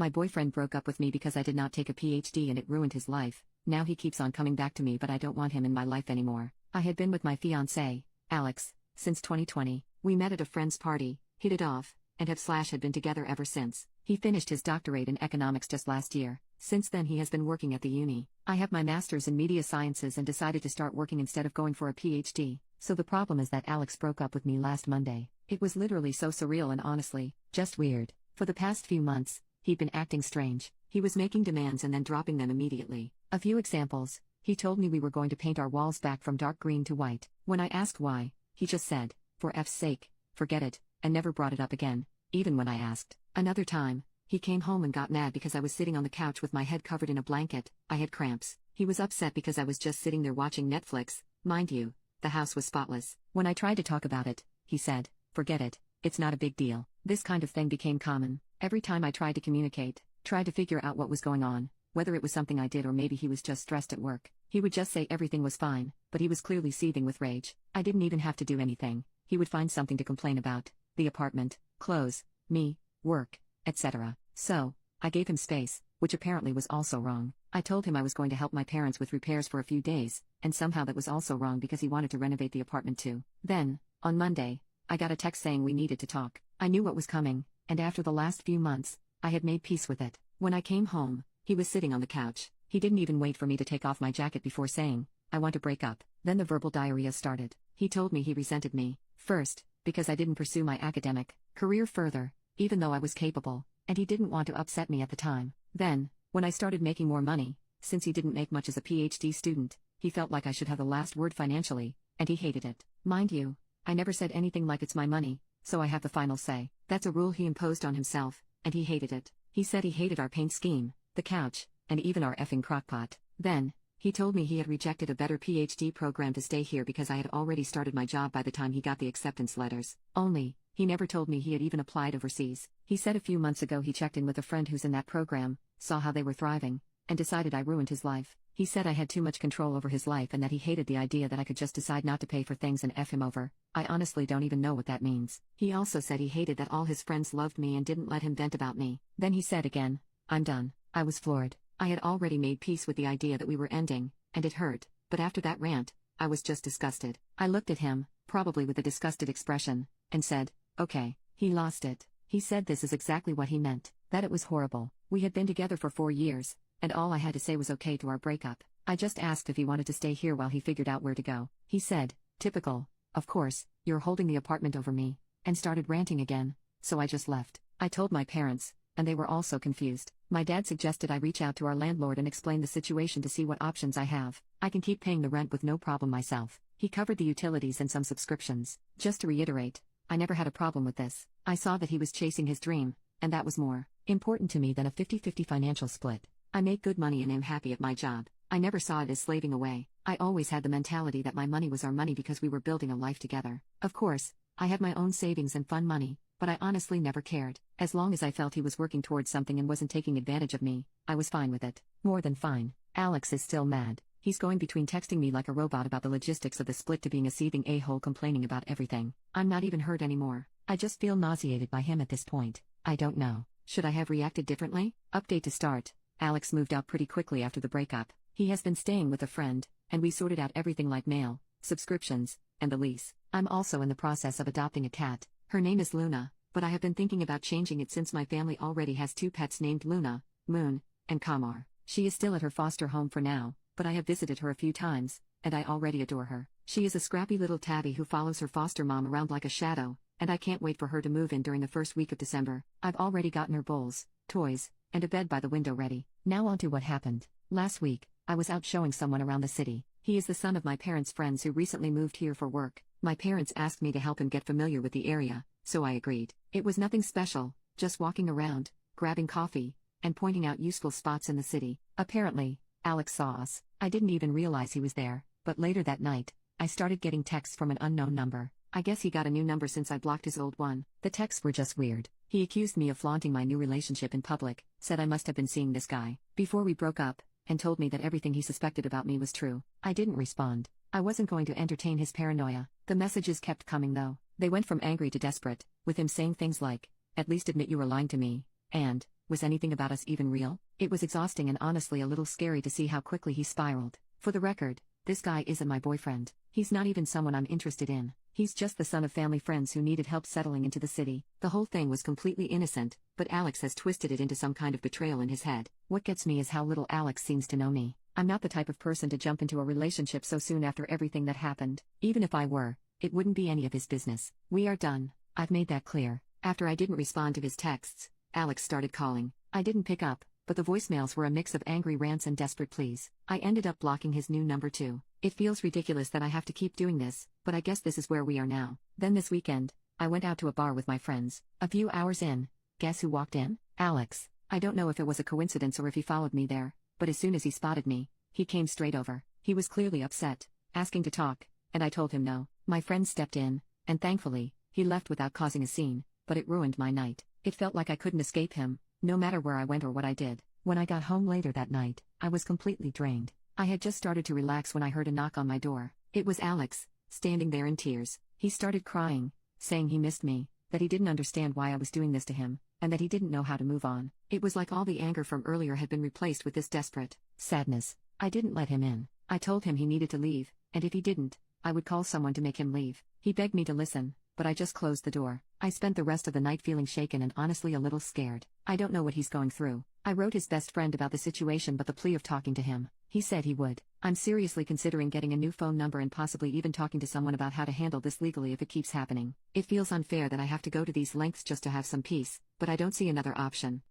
My boyfriend broke up with me because I did not take a PhD and it ruined his life. Now he keeps on coming back to me, but I don't want him in my life anymore. I had been with my fiancé, Alex, since 2020. We met at a friend's party, hit it off, and had been together ever since. He finished his doctorate in economics just last year. Since then he has been working at the uni. I have my master's in media sciences and decided to start working instead of going for a PhD. So the problem is that Alex broke up with me last Monday. It was literally so surreal and honestly, just weird. For the past few months, he'd been acting strange. He was making demands and then dropping them immediately. A few examples: he told me we were going to paint our walls back from dark green to white. When I asked why, he just said, "For F's sake, forget it," and never brought it up again, even when I asked. Another time, he came home and got mad because I was sitting on the couch with my head covered in a blanket. I had cramps. He was upset because I was just sitting there watching Netflix. Mind you, the house was spotless. When I tried to talk about it, he said, "Forget it, it's not a big deal." This kind of thing became common. Every time I tried to communicate, tried to figure out what was going on, whether it was something I did or maybe he was just stressed at work, he would just say everything was fine, but he was clearly seething with rage. I didn't even have to do anything. He would find something to complain about: the apartment, clothes, me, work, etc. So, I gave him space, which apparently was also wrong. I told him I was going to help my parents with repairs for a few days, and somehow that was also wrong because he wanted to renovate the apartment too. Then, on Monday, I got a text saying we needed to talk. I knew what was coming, and after the last few months, I had made peace with it. When I came home, he was sitting on the couch. He didn't even wait for me to take off my jacket before saying, "I want to break up." Then the verbal diarrhea started. He told me he resented me, first, because I didn't pursue my academic career further, even though I was capable, and he didn't want to upset me at the time. Then, when I started making more money, since he didn't make much as a PhD student, he felt like I should have the last word financially, and he hated it. Mind you, I never said anything like it's my money, so I have the final say. That's a rule he imposed on himself, and he hated it. He said he hated our paint scheme, the couch, and even our effing crockpot. Then, he told me he had rejected a better PhD program to stay here because I had already started my job by the time he got the acceptance letters. Only, he never told me he had even applied overseas. He said a few months ago he checked in with a friend who's in that program, saw how they were thriving, and decided I ruined his life. He said I had too much control over his life and that he hated the idea that I could just decide not to pay for things and F him over. I honestly don't even know what that means. He also said he hated that all his friends loved me and didn't let him vent about me. Then he said again, "I'm done." I was floored. I had already made peace with the idea that we were ending, and it hurt, but after that rant, I was just disgusted. I looked at him, probably with a disgusted expression, and said, "Okay." He lost it. He said this is exactly what he meant, that it was horrible. We had been together for 4 years, and all I had to say was okay to our breakup. I just asked if he wanted to stay here while he figured out where to go. He said, "Typical, of course, you're holding the apartment over me," and started ranting again, so I just left. I told my parents, and they were also confused. My dad suggested I reach out to our landlord and explain the situation to see what options I have. I can keep paying the rent with no problem myself. He covered the utilities and some subscriptions. Just to reiterate, I never had a problem with this. I saw that he was chasing his dream, and that was more important to me than a 50-50 financial split. I make good money and am happy at my job. I never saw it as slaving away. I always had the mentality that my money was our money because we were building a life together. Of course, I had my own savings and fun money, but I honestly never cared. As long as I felt he was working towards something and wasn't taking advantage of me, I was fine with it. More than fine. Alex is still mad. He's going between texting me like a robot about the logistics of the split to being a seething a-hole complaining about everything. I'm not even hurt anymore. I just feel nauseated by him at this point. I don't know. Should I have reacted differently? Update to start. Alex moved out pretty quickly after the breakup. He has been staying with a friend, and we sorted out everything like mail, subscriptions, and the lease. I'm also in the process of adopting a cat. Her name is Luna, but I have been thinking about changing it since my family already has 2 pets named Luna, Moon, and Kamar. She is still at her foster home for now, but I have visited her a few times, and I already adore her. She is a scrappy little tabby who follows her foster mom around like a shadow, and I can't wait for her to move in during the first week of December. I've already gotten her bowls, toys, and a bed by the window ready. Now on to what happened. Last week, I was out showing someone around the city. He is the son of my parents' friends who recently moved here for work. My parents asked me to help him get familiar with the area, so I agreed. It was nothing special, just walking around, grabbing coffee, and pointing out useful spots in the city. Apparently, Alex saw us. I didn't even realize he was there, but later that night, I started getting texts from an unknown number. I guess he got a new number since I blocked his old one. The texts were just weird. He accused me of flaunting my new relationship in public, said I must have been seeing this guy before we broke up, and told me that everything he suspected about me was true. I didn't respond. I wasn't going to entertain his paranoia. The messages kept coming though. They went from angry to desperate, with him saying things like, "At least admit you were lying to me," and, Was anything about us even real? It was exhausting and honestly a little scary to see how quickly he spiraled. For the record, this guy isn't my boyfriend. He's not even someone I'm interested in. He's just the son of family friends who needed help settling into the city. The whole thing was completely innocent, but Alex has twisted it into some kind of betrayal in his head. What gets me is how little Alex seems to know me. I'm not the type of person to jump into a relationship so soon after everything that happened. Even if I were, it wouldn't be any of his business. We are done. I've made that clear. After I didn't respond to his texts, Alex started calling. I didn't pick up, but the voicemails were a mix of angry rants and desperate pleas. I ended up blocking his new number too. It feels ridiculous that I have to keep doing this, but I guess this is where we are now. Then this weekend, I went out to a bar with my friends. A few hours in, guess who walked in? Alex. I don't know if it was a coincidence or if he followed me there, but as soon as he spotted me, he came straight over. He was clearly upset, asking to talk, and I told him no. My friend stepped in, and thankfully, he left without causing a scene, but it ruined my night. It felt like I couldn't escape him, no matter where I went or what I did. When I got home later that night, I was completely drained. I had just started to relax when I heard a knock on my door. It was Alex, standing there in tears. He started crying, saying he missed me, that he didn't understand why I was doing this to him, and that he didn't know how to move on. It was like all the anger from earlier had been replaced with this desperate sadness. I didn't let him in. I told him he needed to leave, and if he didn't, I would call someone to make him leave. He begged me to listen, but I just closed the door. I spent the rest of the night feeling shaken and honestly a little scared. I don't know what he's going through. I wrote his best friend about the situation but the plea of talking to him. He said he would. I'm seriously considering getting a new phone number and possibly even talking to someone about how to handle this legally if it keeps happening. It feels unfair that I have to go to these lengths just to have some peace, but I don't see another option.